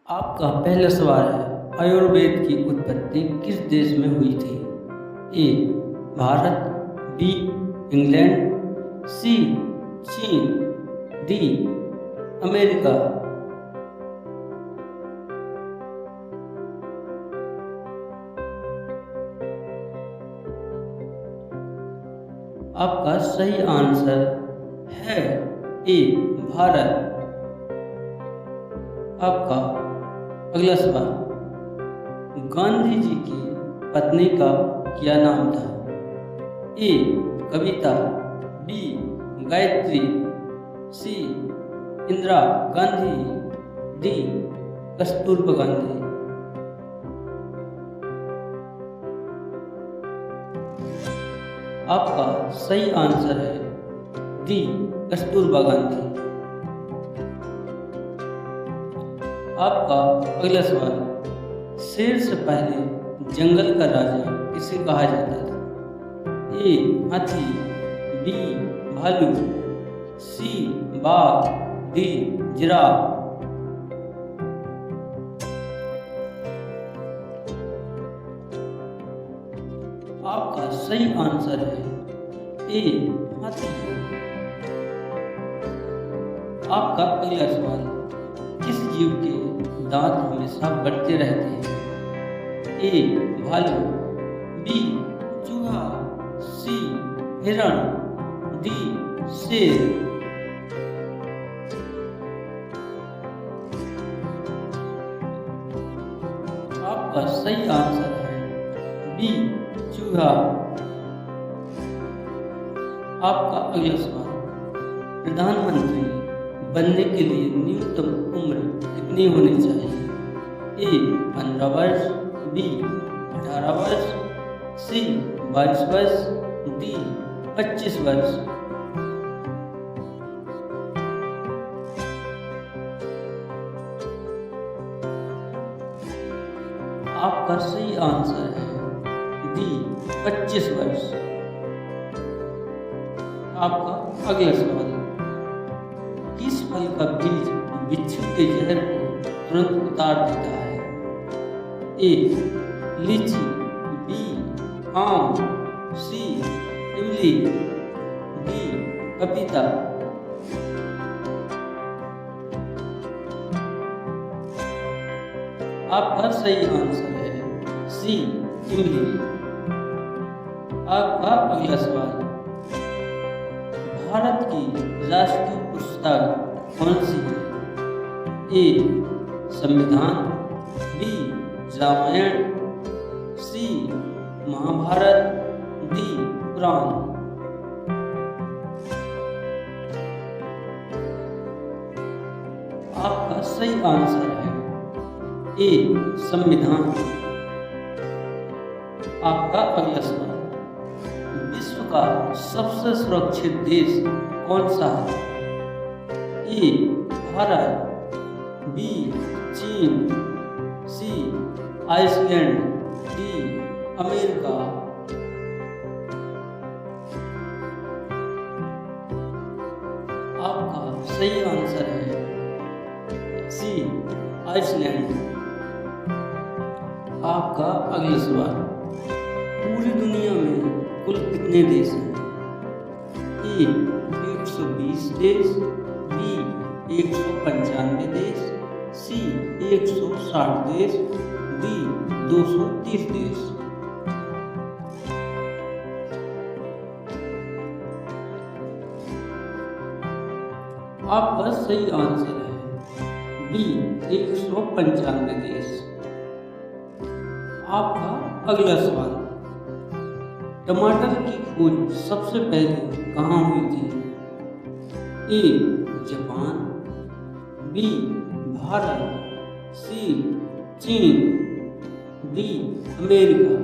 आपका पहला सवाल है, आयुर्वेद की उत्पत्ति किस देश में हुई थी? ए भारत, बी इंग्लैंड, सी चीन, डी अमेरिका। आपका सही आंसर है ए भारत। आपका अगला सवाल, गांधी जी की पत्नी का क्या नाम था? ए कविता, बी गायत्री, सी इंदिरा गांधी, डी कस्तूरबा गांधी। आपका सही आंसर है डी कस्तूरबा गांधी। आपका अगला सवाल, शेर से पहले जंगल का राजा किसे कहा जाता था? ए हाथी, बी भालू, सी बाघ, डी जिराफ। आपका सही आंसर है ए हाथी। आपका अगला सवाल, किस जीव के दांत हमेशा बढ़ते रहते हैं? ए भालू, बी चूहा, सी हिरण, डी शेर। आपका सही आंसर है बी चूहा। आपका अगला सवाल, प्रधानमंत्री बनने के लिए न्यूनतम उम्र कितनी होनी चाहिए? ए 15 वर्ष, बी 18 वर्ष, सी 22 वर्ष, डी 25 वर्ष। आपका सही आंसर है डी 25 वर्ष। आपका अगला सवाल, किस फल का बीज बिच्छू के जहर को तुरंत उतार देता है? ए लीची, बी आम, सी इमली, डी पपीता। आपका सही आंसर है सी इमली। आपका अगला सवाल, भारत की राष्ट्रीय पुस्तक कौन सी है? ए संविधान, बी रामायण, सी महाभारत, डी पुराण। आपका सही आंसर है ए संविधान। आपका अगला सवाल, विश्व का सबसे सुरक्षित देश कौन सा है? ए भारत, बी चीन, सी आइसलैंड, डी अमेरिका। आपका सही आंसर है सी आइसलैंड। आपका अगला सवाल, पूरी दुनिया में कुल कितने देश हैं? ए 120 देश, बी 195 देश, सी 160 देश, डी 230 देश। आपका सही आंसर है बी 195 देश। आपका अगला सवाल, टमाटर की खोज सबसे पहले कहाँ हुई थी? ए जापान, बी भारत, सी चीन, डी अमेरिका।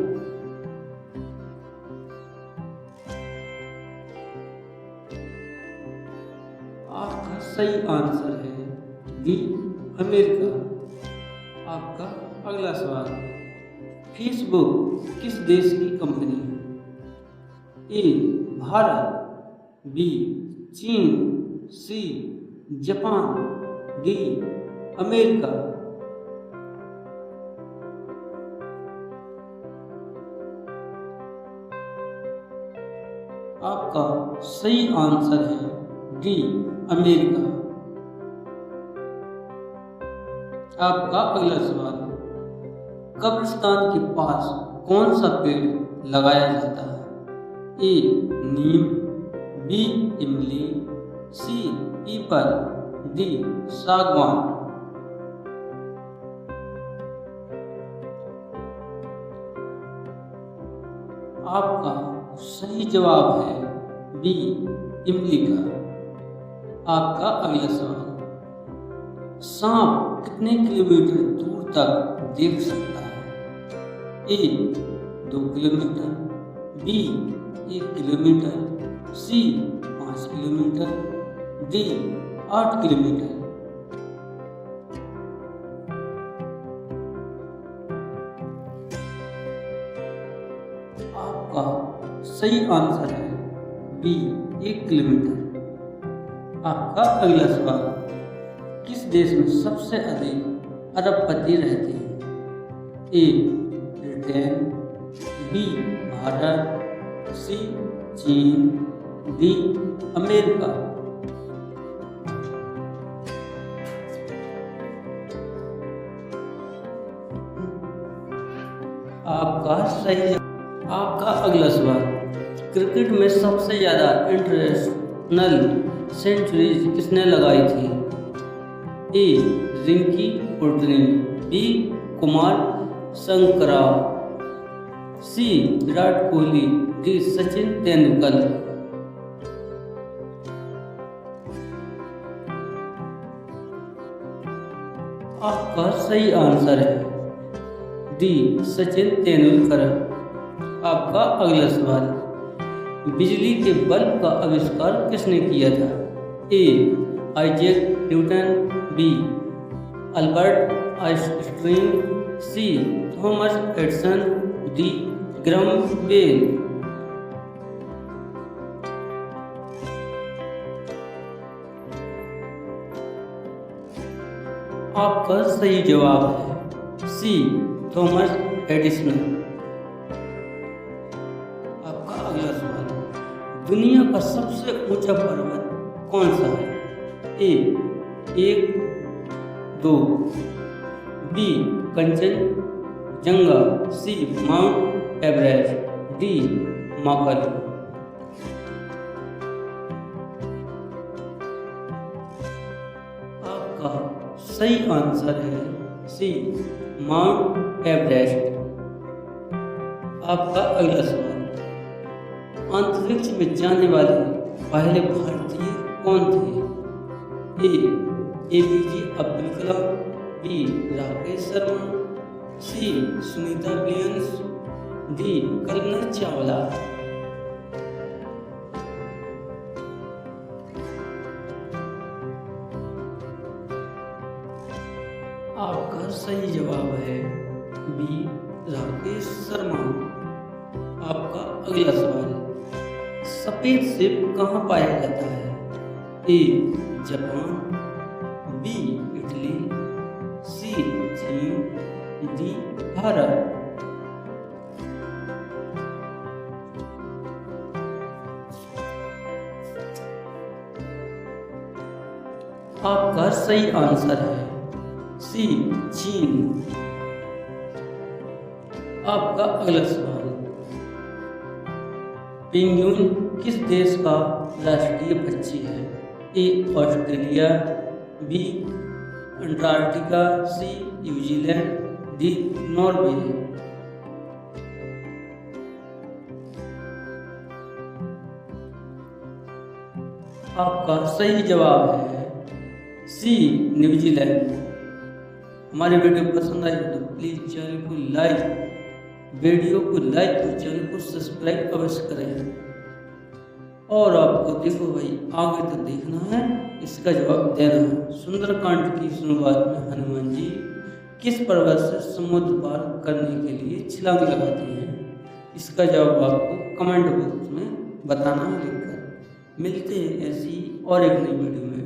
आपका सही आंसर है डी अमेरिका। आपका अगला सवाल, फेसबुक किस देश की कंपनी है? ए भारत, बी चीन, सी जापान, डी अमेरिका। सही आंसर है डी अमेरिका। आपका अगला सवाल, कब्रिस्तान के पास कौन सा पेड़ लगाया जाता है? ए नीम, बी इमली, सी पीपल, डी सागवान। आपका सही जवाब है बी इमली का। आपका अगला सवाल, सांप कितने किलोमीटर दूर तक देख सकता है? ए 2 किलोमीटर, बी 1 किलोमीटर, सी 5 किलोमीटर, डी 8 किलोमीटर। आपका सही आंसर है बी 1 किलोमीटर। आपका अगला सवाल, किस देश में सबसे अधिक अरबपति रहते हैं? ए ब्रिटेन, बी भारत, सी चीन, डी अमेरिका। आपका अगला सवाल, क्रिकेट में सबसे ज़्यादा इंटरनेशनल सेंचुरीज किसने लगाई थी? ए रिंकी पोर्टली, बी कुमार संगकारा, सी विराट कोहली, डी सचिन तेंदुलकर। आपका सही आंसर है डी सचिन तेंदुलकर। आपका अगला सवाल, बिजली के बल्ब का आविष्कार किसने किया था? A Isaac Newton, B Albert Einstein, C Thomas Edison, D Graham Bell. आपका सही जवाब है सी थॉमस एडिसन। आपका अगला सवाल, दुनिया का सबसे ऊंचा पर्वत कौन सा है? ए 1, 2, बी कंचनजंगा, सी माउंट एवरेस्ट, डी माकल। आपका सही आंसर है सी माउंट एवरेस्ट। आपका अगला सवाल, अंतरिक्ष में जाने वाले पहले भारतीय कौन थे? APJ अब्दुल कलाम, बी राकेश शर्मा, सी सुनीता विलियम्स, डी कल्पना चावला। आपका सही जवाब है बी राकेश शर्मा। आपका अगला सवाल, सफेद सेब कहाँ पाया जाता है? ए जापान, बी इटली, सी चीन, डी भारत। आपका सही आंसर है सी चीन। आपका अगला सवाल, पेंगुइन किस देश का राष्ट्रीय पक्षी है? A Australia, B Antarctica, C New Zealand, D Norway. आपका सही जवाब है सी न्यूजीलैंड। हमारी वीडियो पसंद आई तो प्लीज़ चैनल को लाइक और चैनल को सब्सक्राइब अवश्य करें। और आपको देखो भाई आगे तो देखना है, इसका जवाब देना है। सुंदरकांड की शुरुआत में हनुमान जी किस पर्वत से समुद्र पार करने के लिए छलांग लगाते हैं? इसका जवाब आपको कमेंट बॉक्स में बताना है लिखकर। मिलते हैं ऐसी और एक नई वीडियो में।